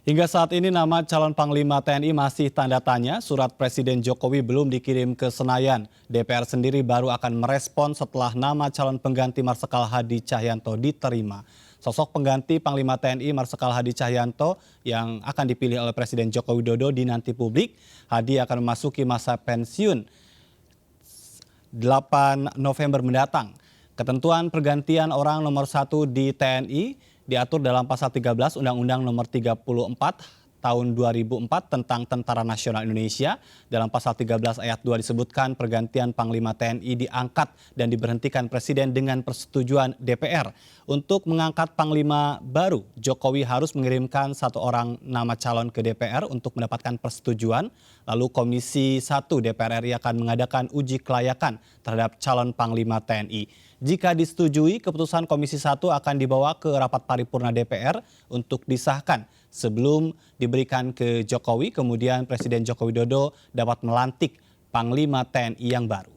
Hingga saat ini nama calon Panglima TNI masih tanda tanya. Surat Presiden Jokowi belum dikirim ke Senayan. DPR sendiri baru akan merespon setelah nama calon pengganti Marsikal Hadi Cahyanto diterima. Sosok pengganti Panglima TNI Marsikal Hadi Cahyanto yang akan dipilih oleh Presiden Joko Widodo dinanti publik. Hadi akan memasuki masa pensiun 8 November mendatang. Ketentuan pergantian orang nomor 1 di TNI diatur dalam pasal 13 Undang-Undang nomor 34 tahun 2004 tentang Tentara Nasional Indonesia. Dalam pasal 13 ayat 2 disebutkan pergantian Panglima TNI diangkat dan diberhentikan Presiden dengan persetujuan DPR. Untuk mengangkat Panglima baru, Jokowi harus mengirimkan 1 orang nama calon ke DPR untuk mendapatkan persetujuan. Lalu Komisi 1 DPR RI akan mengadakan uji kelayakan terhadap calon Panglima TNI. Jika disetujui, keputusan Komisi 1 akan dibawa ke rapat paripurna DPR untuk disahkan sebelum diberikan ke Jokowi. Kemudian Presiden Joko Widodo dapat melantik Panglima TNI yang baru.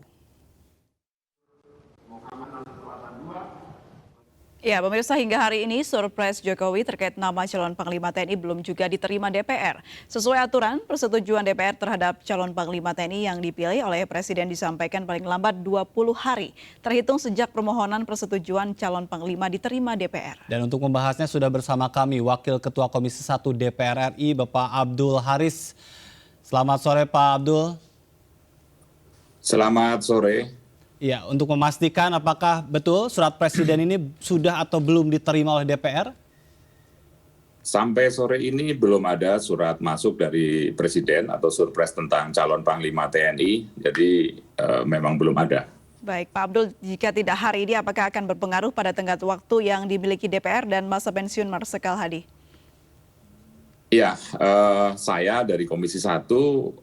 Ya, pemirsa, hingga hari ini surprise Jokowi terkait nama calon Panglima TNI belum juga diterima DPR. Sesuai aturan, persetujuan DPR terhadap calon Panglima TNI yang dipilih oleh Presiden disampaikan paling lambat 20 hari, terhitung sejak permohonan persetujuan calon Panglima diterima DPR. Dan untuk membahasnya sudah bersama kami Wakil Ketua Komisi 1 DPR RI, Bapak Abdul Haris. Selamat sore, Pak Abdul. Selamat sore. Ya, untuk memastikan apakah betul surat Presiden ini sudah atau belum diterima oleh DPR? Sampai sore ini belum ada surat masuk dari Presiden atau surprise tentang calon Panglima TNI, jadi memang belum ada. Baik, Pak Abdul, jika tidak hari ini apakah akan berpengaruh pada tenggat waktu yang dimiliki DPR dan masa pensiun Marsikal Hadi? Ya, saya dari Komisi 1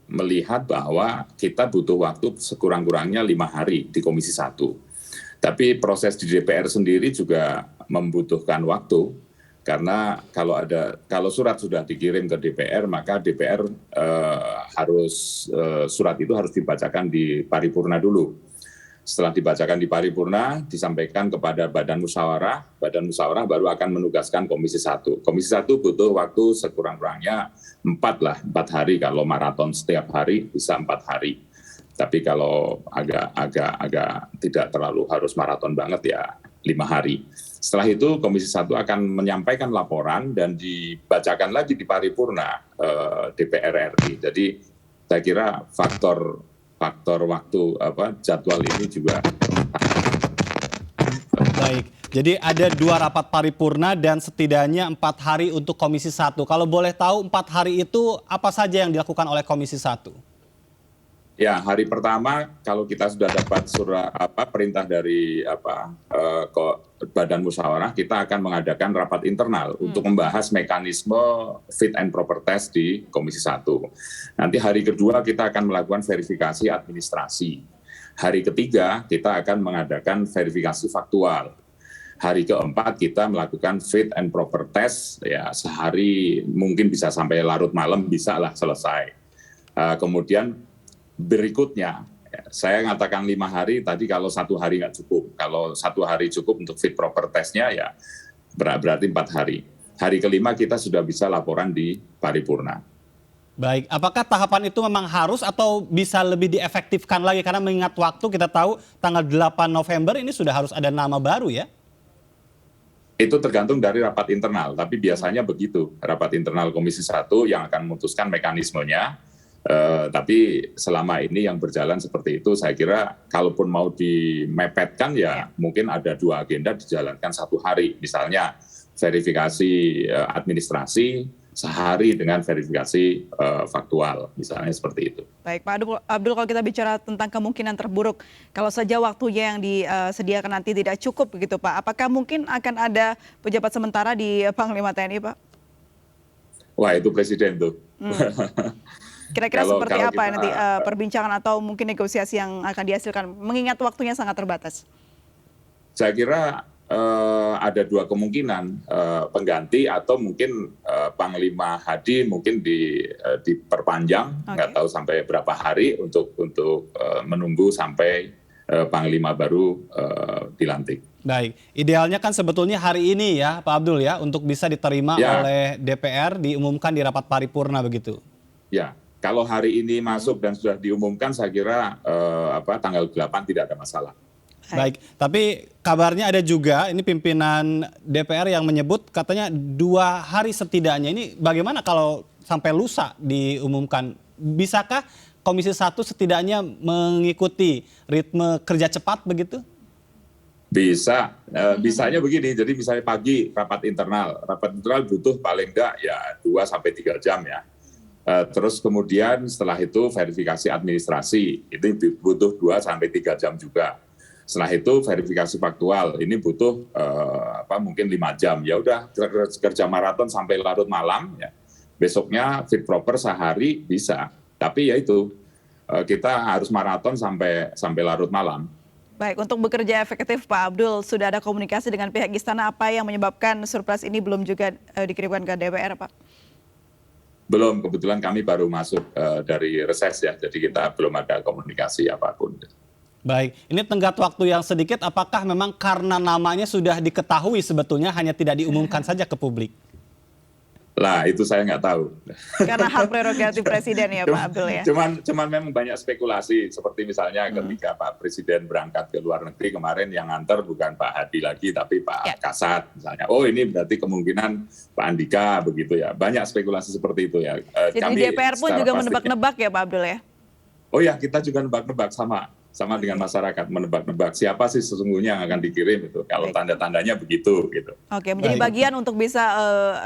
melihat bahwa kita butuh waktu sekurang-kurangnya 5 hari di Komisi 1. Tapi proses di DPR sendiri juga membutuhkan waktu, karena kalau surat sudah dikirim ke DPR, maka DPR surat itu harus dibacakan di paripurna dulu. Setelah dibacakan di paripurna, disampaikan kepada Badan Musyawarah baru akan menugaskan Komisi 1. Komisi 1 butuh waktu sekurang-kurangnya 4 hari, kalau maraton setiap hari bisa 4 hari. Tapi kalau agak tidak terlalu harus maraton banget ya 5 hari. Setelah itu Komisi 1 akan menyampaikan laporan dan dibacakan lagi di paripurna DPR RI. Jadi saya kira faktor waktu jadwal ini juga. Baik, jadi ada 2 rapat paripurna dan setidaknya 4 hari untuk Komisi 1. Kalau boleh tahu 4 hari itu apa saja yang dilakukan oleh Komisi 1? Ya, hari pertama kalau kita sudah dapat perintah dari Badan Musyawarah, kita akan mengadakan rapat internal untuk membahas mekanisme fit and proper test di Komisi 1. Nanti hari kedua kita akan melakukan verifikasi administrasi. Hari ketiga kita akan mengadakan verifikasi faktual. Hari keempat kita melakukan fit and proper test, ya sehari mungkin bisa sampai larut malam bisa lah selesai. Kemudian berikutnya, saya mengatakan 5 hari, tadi kalau 1 hari nggak cukup. Kalau 1 hari cukup untuk fit proper testnya ya berarti 4 hari. Hari kelima kita sudah bisa laporan di paripurna. Baik, apakah tahapan itu memang harus atau bisa lebih diefektifkan lagi? Karena mengingat waktu kita tahu tanggal 8 November ini sudah harus ada nama baru ya? Itu tergantung dari rapat internal, tapi biasanya begitu. Rapat internal Komisi 1 yang akan memutuskan mekanismenya. Tapi selama ini yang berjalan seperti itu, saya kira kalaupun mau dimepetkan ya mungkin ada 2 agenda dijalankan 1 hari. Misalnya verifikasi administrasi sehari dengan verifikasi faktual, misalnya seperti itu. Baik, Pak Abdul, kalau kita bicara tentang kemungkinan terburuk, kalau saja waktunya yang disediakan nanti tidak cukup begitu Pak, apakah mungkin akan ada pejabat sementara di Panglima TNI Pak? Wah, itu Presiden tuh. Kira-kira seperti apa nanti perbincangan atau mungkin negosiasi yang akan dihasilkan, mengingat waktunya sangat terbatas? Saya kira ada 2 kemungkinan, pengganti atau mungkin Panglima Hadi mungkin diperpanjang, nggak tahu sampai berapa hari untuk menunggu sampai Panglima baru dilantik. Baik, idealnya kan sebetulnya hari ini ya Pak Abdul ya untuk bisa diterima Ya, oleh DPR diumumkan di rapat paripurna begitu. ya. Kalau hari ini masuk dan sudah diumumkan, saya kira tanggal 8 tidak ada masalah. Baik, tapi kabarnya ada juga ini pimpinan DPR yang menyebut katanya 2 hari setidaknya. Ini bagaimana kalau sampai lusa diumumkan? Bisakah Komisi 1 setidaknya mengikuti ritme kerja cepat begitu? Bisa, bisanya begini, jadi misalnya pagi rapat internal butuh paling enggak ya 2 sampai 3 jam ya. Terus kemudian setelah itu verifikasi administrasi, itu butuh 2 sampai 3 jam juga. Setelah itu verifikasi faktual, ini butuh mungkin 5 jam. Ya udah kerja maraton sampai larut malam ya. Besoknya fit proper sehari bisa. Tapi ya itu kita harus maraton sampai larut malam. Baik, untuk bekerja efektif Pak Abdul, sudah ada komunikasi dengan pihak istana, apa yang menyebabkan surprise ini belum juga dikirimkan ke DPR, Pak? Belum, kebetulan kami baru masuk dari reses ya, jadi kita belum ada komunikasi apapun. Baik, ini tenggat waktu yang sedikit, apakah memang karena namanya sudah diketahui sebetulnya hanya tidak diumumkan saja ke publik? Lah, itu saya nggak tahu. Karena hak prerogatif Presiden ya Pak Abdul ya? Cuman memang banyak spekulasi, seperti misalnya ketika Pak Presiden berangkat ke luar negeri kemarin yang nganter bukan Pak Hadi lagi, tapi Pak Kasat misalnya. Oh ini berarti kemungkinan Pak Andika begitu ya. Banyak spekulasi seperti itu ya. Jadi DPR pun juga menebak-nebak ya Pak Abdul ya? Oh ya, kita juga nebak-nebak sama dengan masyarakat, menebak-nebak siapa sih sesungguhnya yang akan dikirim itu. Kalau tanda-tandanya begitu gitu. Oke, menjadi bagian untuk bisa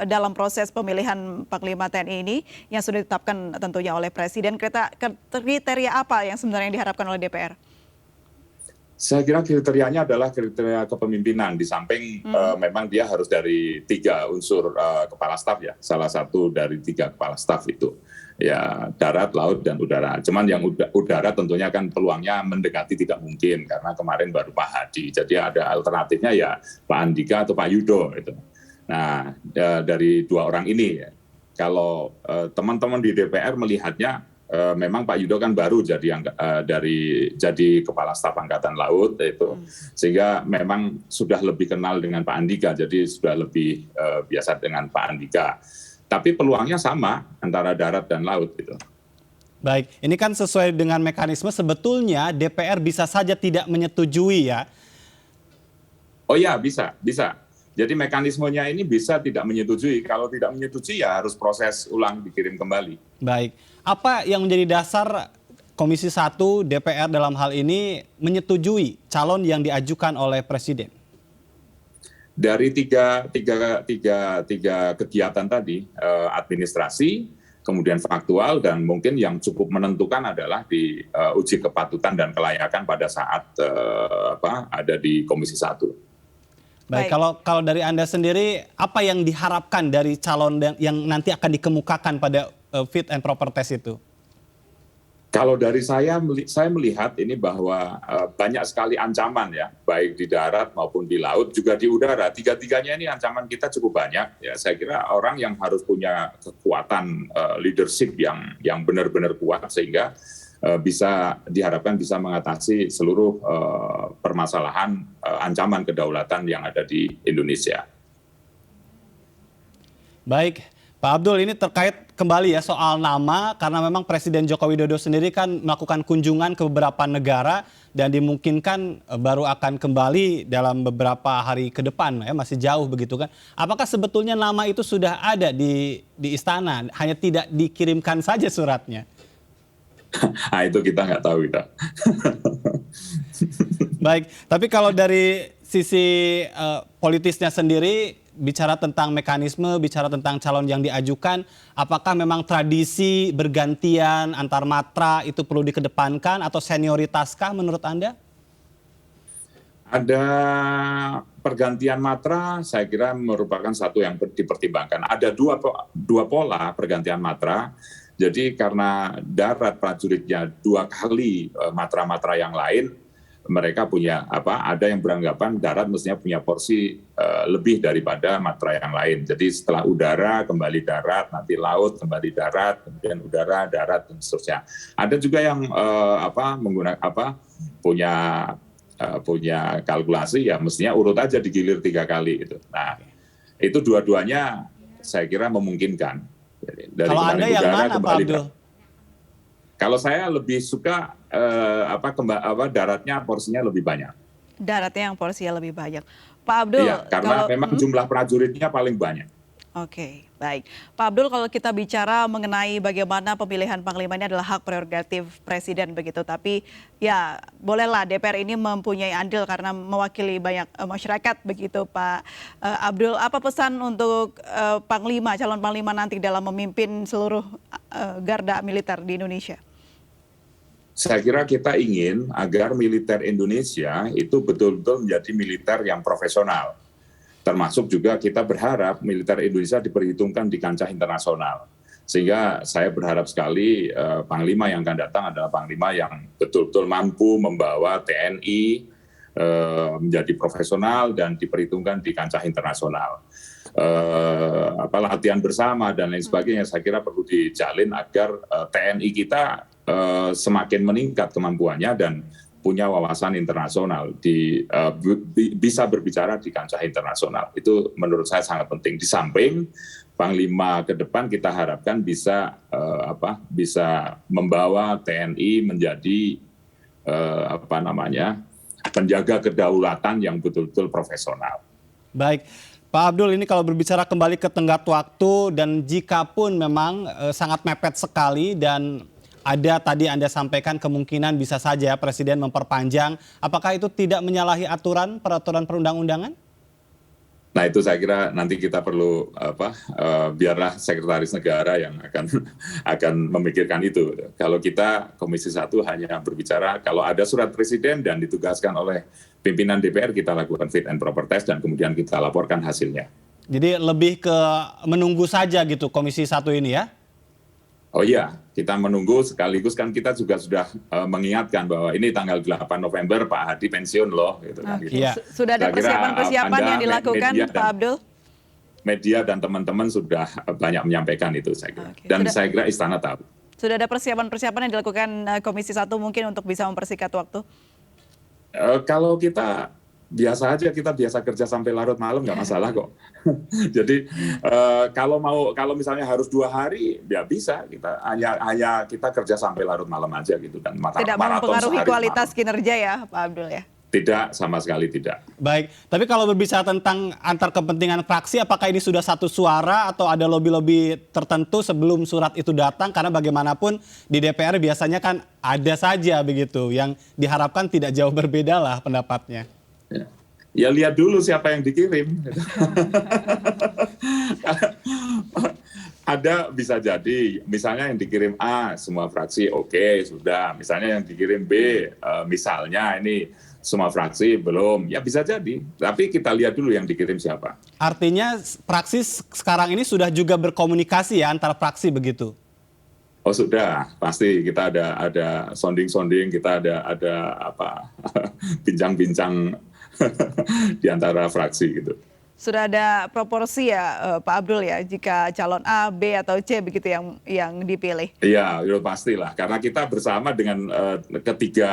dalam proses pemilihan Panglima TNI ini yang sudah ditetapkan tentunya oleh Presiden, kriteria apa yang sebenarnya diharapkan oleh DPR? Saya kira kriterianya adalah kriteria kepemimpinan, di samping memang dia harus dari 3 unsur kepala staf ya, salah satu dari 3 kepala staf itu. Ya darat, laut, dan udara. Cuman yang udara tentunya kan peluangnya mendekati tidak mungkin karena kemarin baru Pak Hadi. Jadi ada alternatifnya ya Pak Andika atau Pak Yudo itu. Nah dari 2 orang ini ya, kalau teman-teman di DPR melihatnya memang Pak Yudo kan baru jadi kepala staf Angkatan Laut itu, sehingga memang sudah lebih kenal dengan Pak Andika, jadi sudah lebih biasa dengan Pak Andika. Tapi peluangnya sama antara darat dan laut gitu. Baik, ini kan sesuai dengan mekanisme sebetulnya DPR bisa saja tidak menyetujui ya. Oh ya, bisa. Jadi mekanismenya ini bisa tidak menyetujui. Kalau tidak menyetujui ya harus proses ulang dikirim kembali. Baik, apa yang menjadi dasar Komisi 1 DPR dalam hal ini menyetujui calon yang diajukan oleh Presiden? Dari tiga kegiatan tadi, administrasi, kemudian faktual, dan mungkin yang cukup menentukan adalah di uji kepatutan dan kelayakan pada saat ada di Komisi 1. Baik, kalau dari Anda sendiri, apa yang diharapkan dari calon yang nanti akan dikemukakan pada fit and proper test itu? Kalau dari saya melihat ini bahwa banyak sekali ancaman ya, baik di darat maupun di laut, juga di udara. Tiga-tiganya ini ancaman kita cukup banyak. Ya, saya kira orang yang harus punya kekuatan leadership yang benar-benar kuat sehingga diharapkan bisa mengatasi seluruh permasalahan ancaman kedaulatan yang ada di Indonesia. Baik, Pak Abdul, ini terkait kembali ya soal nama, karena memang Presiden Joko Widodo sendiri kan melakukan kunjungan ke beberapa negara dan dimungkinkan baru akan kembali dalam beberapa hari ke depan, ya masih jauh begitu kan. Apakah sebetulnya nama itu sudah ada di istana, hanya tidak dikirimkan saja suratnya? Nah itu kita nggak tahu kita. Baik, tapi kalau dari sisi politisnya sendiri, bicara tentang mekanisme, bicara tentang calon yang diajukan, apakah memang tradisi bergantian antar matra itu perlu dikedepankan atau senioritaskah menurut Anda? Ada pergantian matra, saya kira merupakan satu yang dipertimbangkan. Ada dua pola pergantian matra. Jadi karena darat prajuritnya 2 kali matra-matra yang lain, mereka punya ada yang beranggapan darat mestinya punya porsi lebih daripada matra yang lain. Jadi setelah udara kembali darat, nanti laut kembali darat, kemudian udara, darat, dan seterusnya. Ada juga yang punya punya kalkulasi, ya mestinya urut aja digilir 3 kali gitu. Nah, itu dua-duanya saya kira memungkinkan. Dari Kalau Anda yang mana, Pak Abdul? Kalau saya lebih suka daratnya porsinya lebih banyak. Daratnya yang porsinya lebih banyak. Pak Abdul, Iya, karena memang jumlah prajuritnya paling banyak. Oke, baik. Pak Abdul, kalau kita bicara mengenai bagaimana pemilihan Panglima ini adalah hak prerogatif Presiden begitu, tapi ya bolehlah DPR ini mempunyai andil karena mewakili banyak masyarakat begitu, Pak Abdul. Apa pesan untuk Panglima, calon Panglima nanti dalam memimpin seluruh garda militer di Indonesia? Saya kira kita ingin agar militer Indonesia itu betul-betul menjadi militer yang profesional. Termasuk juga kita berharap militer Indonesia diperhitungkan di kancah internasional. Sehingga saya berharap sekali Panglima yang akan datang adalah Panglima yang betul-betul mampu membawa TNI menjadi profesional dan diperhitungkan di kancah internasional. Latihan bersama dan lain sebagainya saya kira perlu dijalin agar TNI kita semakin meningkat kemampuannya dan punya wawasan internasional, bisa berbicara di kancah internasional. Itu menurut saya sangat penting. Di samping Panglima ke depan kita harapkan bisa membawa TNI menjadi penjaga kedaulatan yang betul-betul profesional. Baik, Pak Abdul, ini kalau berbicara kembali ke tenggat waktu dan jika pun memang sangat mepet sekali dan ada tadi Anda sampaikan kemungkinan bisa saja Presiden memperpanjang. Apakah itu tidak menyalahi peraturan perundang-undangan? Nah itu saya kira nanti kita perlu biarlah Sekretaris Negara yang akan memikirkan itu. Kalau kita Komisi 1 hanya berbicara kalau ada surat Presiden dan ditugaskan oleh pimpinan DPR kita lakukan fit and proper test dan kemudian kita laporkan hasilnya. Jadi lebih ke menunggu saja gitu Komisi 1 ini ya? Oh iya, kita menunggu sekaligus kan kita juga sudah mengingatkan bahwa ini tanggal 8 November Pak Hadi pensiun loh. Gitu kan, gitu. Ya. Sudah ada persiapan-persiapan yang dilakukan Pak Abdul? Media dan teman-teman sudah banyak menyampaikan itu saya kira. Dan saya kira Istana tahu. Sudah ada persiapan-persiapan yang dilakukan Komisi 1 mungkin untuk bisa mempersingkat waktu? Kalau kita biasa aja, kita biasa kerja sampai larut malam nggak masalah kok. Jadi kalau misalnya harus 2 hari ya bisa, kita hanya kita kerja sampai larut malam aja gitu dan tidak mempengaruhi kualitas kinerja ya Pak Abdul ya? Tidak, sama sekali tidak. Baik, tapi kalau berbicara tentang antar kepentingan fraksi, apakah ini sudah satu suara atau ada lobby-lobby tertentu sebelum surat itu datang? Karena bagaimanapun di DPR biasanya kan ada saja begitu yang diharapkan tidak jauh berbeda lah pendapatnya. Ya lihat dulu siapa yang dikirim. Ada bisa jadi, misalnya yang dikirim A, semua fraksi oke, sudah. Misalnya yang dikirim B, misalnya ini semua fraksi belum, ya bisa jadi. Tapi kita lihat dulu yang dikirim siapa. Artinya fraksi sekarang ini sudah juga berkomunikasi ya antara fraksi begitu? Oh sudah, pasti kita ada sounding-sounding, kita ada bincang-bincang di antara fraksi gitu. Sudah ada proporsi ya Pak Abdul ya, jika calon A, B atau C begitu yang dipilih? Iya, pastilah. Karena kita bersama dengan ketiga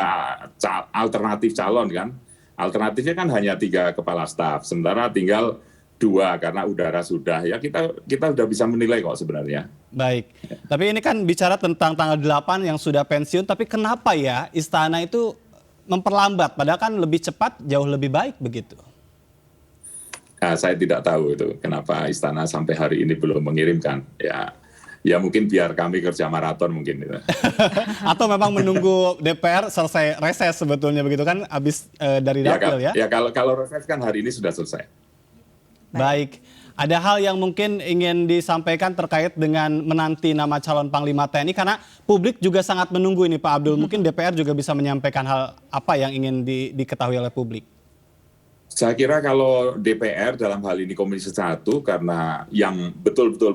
alternatif calon kan. Alternatifnya kan hanya 3 kepala staf, sementara tinggal 2 karena udara sudah. Ya kita sudah bisa menilai kok sebenarnya. Baik, tapi ini kan bicara tentang tanggal 8 yang sudah pensiun, tapi kenapa ya Istana itu memperlambat, padahal kan lebih cepat jauh lebih baik begitu? Nah, saya tidak tahu itu kenapa Istana sampai hari ini belum mengirimkan. Ya mungkin biar kami kerja maraton mungkin. Gitu. Atau memang menunggu DPR selesai reses sebetulnya begitu kan, habis dari dapil ya? Ya kalau reses kan hari ini sudah selesai. Baik, ada hal yang mungkin ingin disampaikan terkait dengan menanti nama calon Panglima TNI karena publik juga sangat menunggu ini Pak Abdul. Mungkin DPR juga bisa menyampaikan hal apa yang ingin diketahui oleh publik. Saya kira kalau DPR dalam hal ini Komisi 1 karena yang betul-betul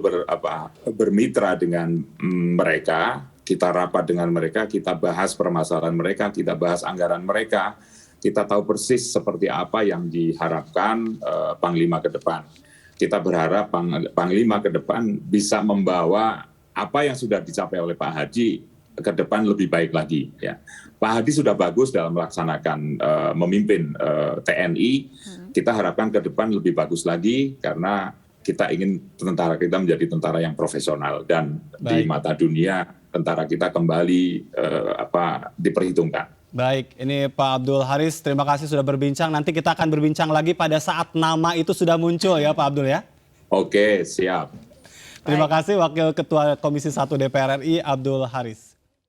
bermitra dengan mereka, kita rapat dengan mereka, kita bahas permasalahan mereka, kita bahas anggaran mereka, kita tahu persis seperti apa yang diharapkan Panglima ke depan. Kita berharap Panglima ke depan bisa membawa apa yang sudah dicapai oleh Pak Hadi ke depan lebih baik lagi. Ya, Pak Hadi sudah bagus dalam melaksanakan memimpin TNI. Kita harapkan ke depan lebih bagus lagi karena kita ingin tentara kita menjadi tentara yang profesional dan di mata dunia tentara kita kembali diperhitungkan. Baik, ini Pak Abdul Haris, terima kasih sudah berbincang. Nanti kita akan berbincang lagi pada saat nama itu sudah muncul ya Pak Abdul ya. Oke, siap. Terima kasih Wakil Ketua Komisi 1 DPR RI Abdul Haris.